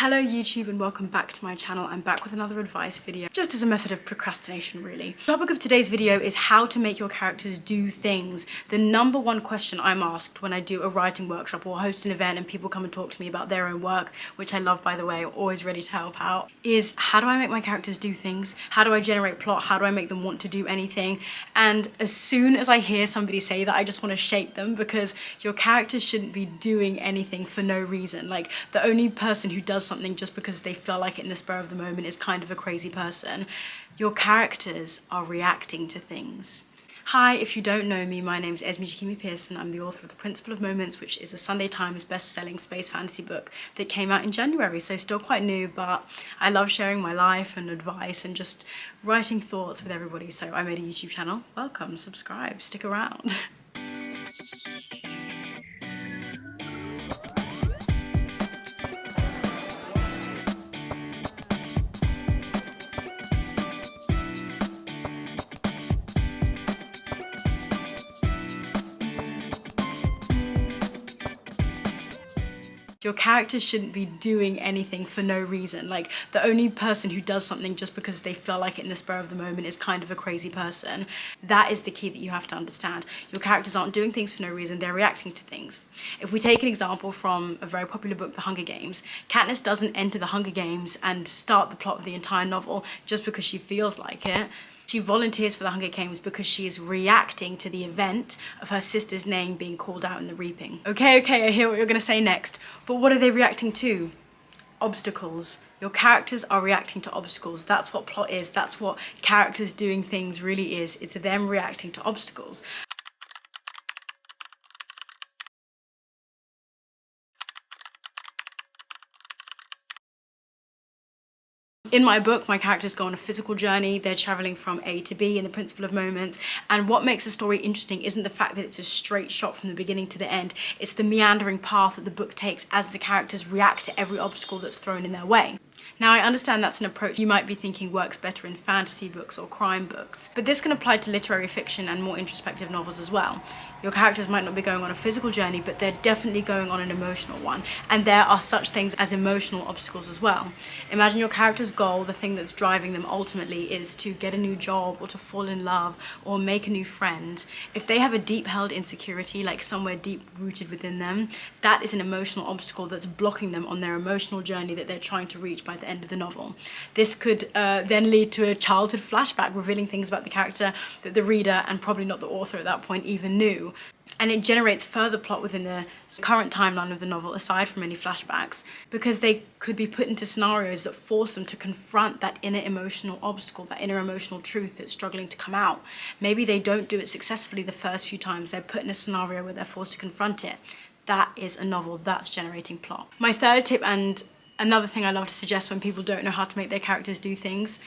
Hello YouTube and welcome back to my channel. I'm back with another advice video, just as a method of procrastination really. The topic of today's video is how to make your characters do things. The number one question I'm asked when I do a writing workshop or host an event and people come and talk to me about their own work, which I love by the way, always ready to help out, is how do I make my characters do things? How do I generate plot? How do I make them want to do anything? And as soon as I hear somebody say that, I just want to shake them, because your characters shouldn't be doing anything for no reason. Like, the only person who does something just because they feel like it in the spur of the moment is kind of a crazy person. Your characters are reacting to things. Hi, if you don't know me, my name's Esmie Pearson. I'm the author of The Principle of Moments, which is a Sunday Times Bestselling space fantasy book that came out in January, so still quite new, but I love sharing my life and advice and just writing thoughts with everybody, so I made a YouTube channel. Welcome, subscribe, stick around. Your characters shouldn't be doing anything for no reason. Like, the only person who does something just because they feel like it in the spur of the moment is kind of a crazy person. That is the key that you have to understand. Your characters aren't doing things for no reason, they're reacting to things. If we take an example from a very popular book, The Hunger Games, Katniss doesn't enter the Hunger Games and start the plot of the entire novel just because she feels like it. She volunteers for the Hunger Games because she is reacting to the event of her sister's name being called out in the reaping. Okay, I hear what you're gonna say next, but what are they reacting to? Obstacles. Your characters are reacting to obstacles. That's what plot is. That's what characters doing things really is. It's them reacting to obstacles. In my book, my characters go on a physical journey. They're traveling from A to B in The Principle of Moments. And what makes a story interesting isn't the fact that it's a straight shot from the beginning to the end. It's the meandering path that the book takes as the characters react to every obstacle that's thrown in their way. Now, I understand that's an approach you might be thinking works better in fantasy books or crime books, but this can apply to literary fiction and more introspective novels as well. Your characters might not be going on a physical journey, but they're definitely going on an emotional one, and there are such things as emotional obstacles as well. Imagine your character's goal, the thing that's driving them ultimately, is to get a new job or to fall in love or make a new friend. If they have a deep-held insecurity, like somewhere deep-rooted within them, that is an emotional obstacle that's blocking them on their emotional journey that they're trying to reach by the end of the novel. This could then lead to a childhood flashback revealing things about the character that the reader, and probably not the author at that point, even knew. And it generates further plot within the current timeline of the novel, aside from any flashbacks, because they could be put into scenarios that force them to confront that inner emotional obstacle, that inner emotional truth that's struggling to come out. Maybe they don't do it successfully the first few times. They're put in a scenario where they're forced to confront it. That is a novel that's generating plot. My third tip, and another thing I love to suggest when people don't know how to make their characters do things,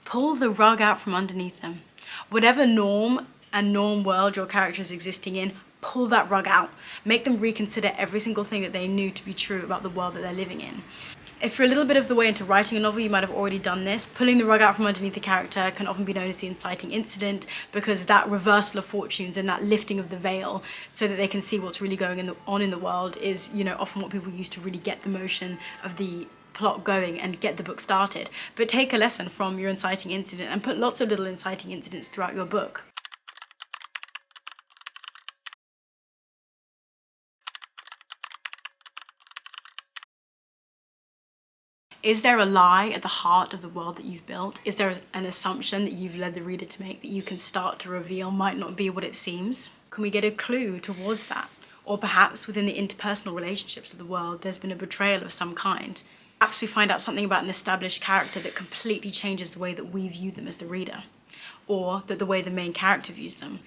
pull the rug out from underneath them. Whatever norm and norm world your character is existing in, pull that rug out. Make them reconsider every single thing that they knew to be true about the world that they're living in. If you're a little bit of the way into writing a novel, you might have already done this. Pulling the rug out from underneath the character can often be known as the inciting incident, because that reversal of fortunes and that lifting of the veil so that they can see what's really going on in the world is, often what people use to really get the motion of the plot going and get the book started. But take a lesson from your inciting incident and put lots of little inciting incidents throughout your book. Is there a lie at the heart of the world that you've built? Is there an assumption that you've led the reader to make that you can start to reveal might not be what it seems? Can we get a clue towards that? Or perhaps within the interpersonal relationships of the world, there's been a betrayal of some kind. Perhaps we find out something about an established character that completely changes the way that we view them as the reader, or that the way the main character views them.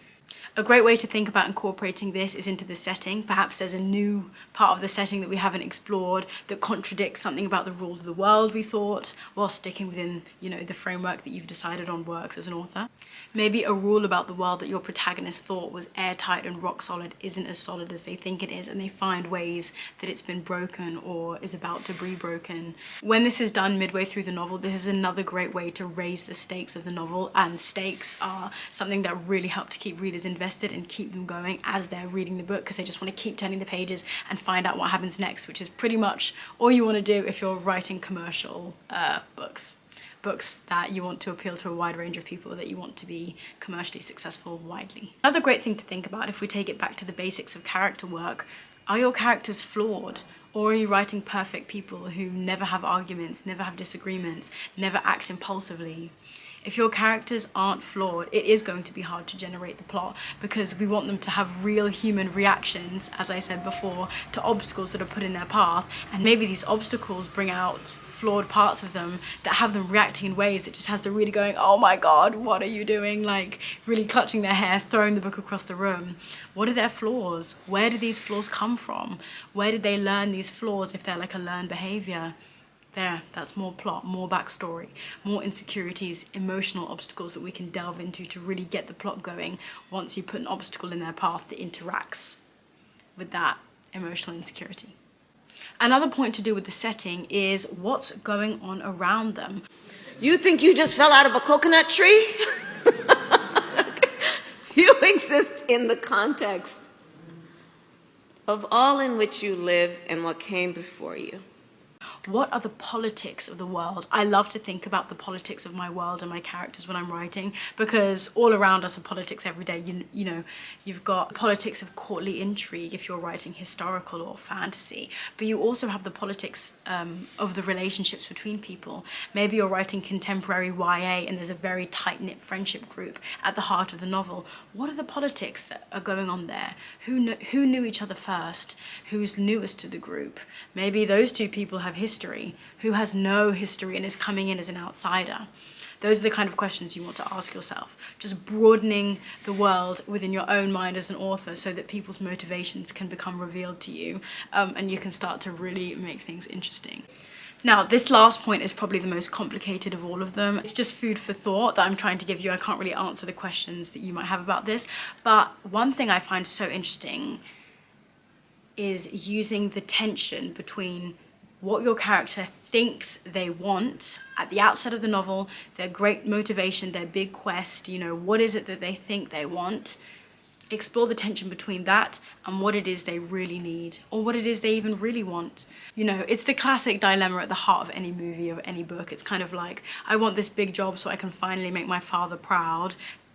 A great way to think about incorporating this is into the setting. Perhaps there's a new part of the setting that we haven't explored that contradicts something about the rules of the world we thought, while sticking within, the framework that you've decided on works as an author. Maybe a rule about the world that your protagonist thought was airtight and rock solid isn't as solid as they think it is, and they find ways that it's been broken or is about to be broken. When this is done midway through the novel, this is another great way to raise the stakes of the novel, and stakes are something that really help to keep readers readers invested and keep them going as they're reading the book, because they just want to keep turning the pages and find out what happens next, which is pretty much all you want to do if you're writing commercial books that you want to appeal to a wide range of people, that you want to be commercially successful widely. Another great thing to think about, if we take it back to the basics of character work, are your characters flawed? Or are you writing perfect people who never have arguments, never have disagreements, never act impulsively? If your characters aren't flawed, it is going to be hard to generate the plot, because we want them to have real human reactions, as I said before, to obstacles that are put in their path. And maybe these obstacles bring out flawed parts of them that have them reacting in ways that just has the reader going, oh my God, what are you doing? Like really clutching their hair, throwing the book across the room. What are their flaws? Where do these flaws come from? Where did they learn these flaws if they're like a learned behavior? There, that's more plot, more backstory, more insecurities, emotional obstacles that we can delve into to really get the plot going once you put an obstacle in their path that interacts with that emotional insecurity. Another point to do with the setting is what's going on around them. You think you just fell out of a coconut tree? You exist in the context of all in which you live and what came before you. What are the politics of the world? I love to think about the politics of my world and my characters when I'm writing, because all around us are politics every day. You know, you've got politics of courtly intrigue if you're writing historical or fantasy, but you also have the politics of the relationships between people. Maybe you're writing contemporary YA and there's a very tight-knit friendship group at the heart of the novel. What are the politics that are going on there? Who knew each other first? Who's newest to the group? Maybe those two people have history. Who has no history and is coming in as an outsider? Those are the kind of questions you want to ask yourself. Just broadening the world within your own mind as an author so that people's motivations can become revealed to you, and you can start to really make things interesting. Now, this last point is probably the most complicated of all of them. It's just food for thought that I'm trying to give you. I can't really answer the questions that you might have about this, but one thing I find so interesting is using the tension between what your character thinks they want at the outset of the novel, their great motivation, their big quest, you know, what is it that they think they want? Explore the tension between that and what it is they really need, or what it is they even really want. You know, it's the classic dilemma at the heart of any movie or any book. It's kind of like, I want this big job so I can finally make my father proud.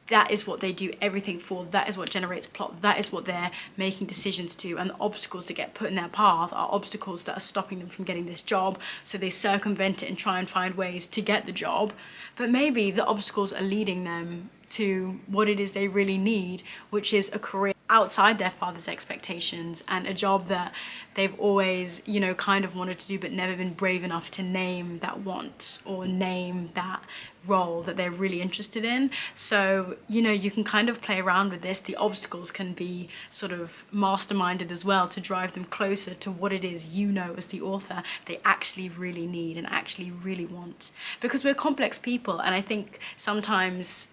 That is what they do everything for. That is what generates plot. That is what they're making decisions to. And the obstacles that get put in their path are obstacles that are stopping them from getting this job. So they circumvent it and try and find ways to get the job. But maybe the obstacles are leading them to what it is they really need, which is a career outside their father's expectations and a job that they've always, you know, kind of wanted to do but never been brave enough to name that want or name that role that they're really interested in. So, you know, you can kind of play around with this. The obstacles can be sort of masterminded as well to drive them closer to what it is, you know, as the author, they actually really need and actually really want. Because we're complex people, and I think sometimes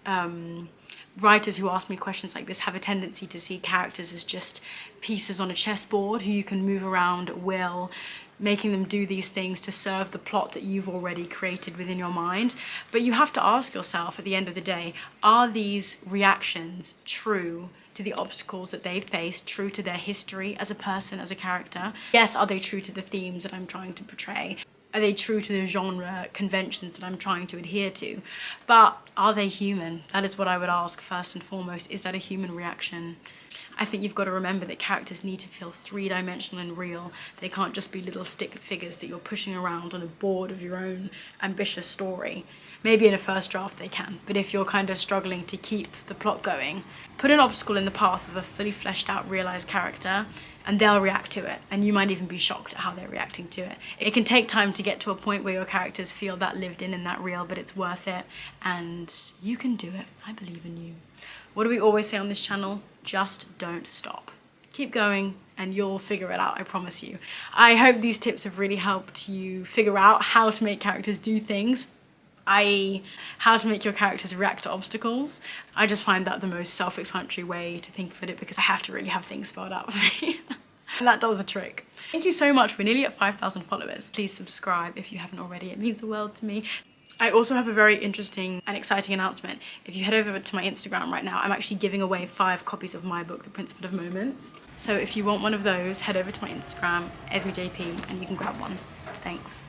writers who ask me questions like this have a tendency to see characters as just pieces on a chessboard who you can move around at will, making them do these things to serve the plot that you've already created within your mind. But you have to ask yourself at the end of the day, are these reactions true to the obstacles that they face, true to their history as a person, as a character? Yes, are they true to the themes that I'm trying to portray? Are they true to the genre conventions that I'm trying to adhere to? But are they human? That is what I would ask first and foremost. Is that a human reaction? I think you've got to remember that characters need to feel three-dimensional and real. They can't just be little stick figures that you're pushing around on a board of your own ambitious story. Maybe in a first draft they can, but if you're kind of struggling to keep the plot going, put an obstacle in the path of a fully fleshed out, realized character, and they'll react to it, and you might even be shocked at how they're reacting to it. It can take time to get to a point where your characters feel that lived in and that real, but it's worth it, and you can do it. I believe in you. What do we always say on this channel? Just don't stop. Keep going and you'll figure it out, I promise you. I hope these tips have really helped you figure out how to make characters do things, i.e. how to make your characters react to obstacles. I just find that the most self-explanatory way to think of it, because I have to really have things spelled out for me. And that does the trick. Thank you so much. We're nearly at 5,000 followers. Please subscribe if you haven't already. It means the world to me. I also have a very interesting and exciting announcement. If you head over to my Instagram right now, I'm actually giving away 5 copies of my book, The Principle of Moments. So if you want one of those, head over to my Instagram, EsmeeJP, and you can grab one. Thanks.